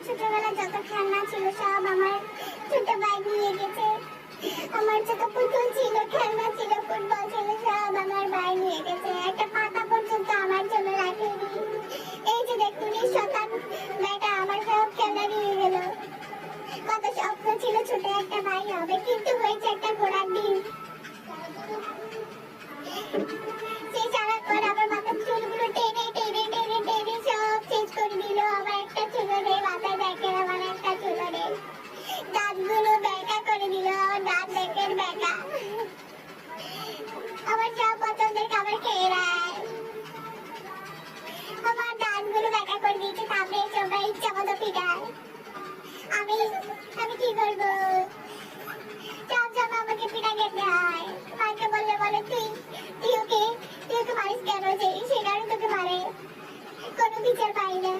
ছোটবেলা যত খেলনা ছিল সব আমার ছোট ভাই নিয়ে গেছে। আমার যত পুতুল ছিল, খেলনা ছিল, ফুটবল ছিল, সব আমার ভাই নিয়ে গেছে। একটা পাতা পর্যন্ত আমার জন্য রাখেনি। এই যে দেখুন, এই শতান বেটা আমার সব খেলনা নিয়ে গেল। কত স্বপ্ন ছিল ছোট একটা ভাই হবে, কিন্তু হয়েছে একটা ঘোড়ার ডিম। সে সারাক্ষণ আমার মাথার চুলগুলো টেনে টেনে টেনে টেনে সব শেষ করে দিল। আমার একটা চুলো নেই, মাথায় দেখেন আমার একটা চুলো নেই। দাঁতগুলো বেঁকা করে দিল, আমার দাঁত দেখেন বেঁকা। আমার সব পছন্দের খাবার খেয়ে নেয়। আমার দাঁতগুলো বেঁকা করে দিয়েছে, তারপরে সবাই ইচ্ছা মতো পিটায়। আমি আমি কি করবো? সব সময় আমাকে পিটা খেতে হয়। মাকে বললে বলে তুই ওকে মারিস কেন? সে কারণে তোকে মারে। কোনো বিচার পাই না।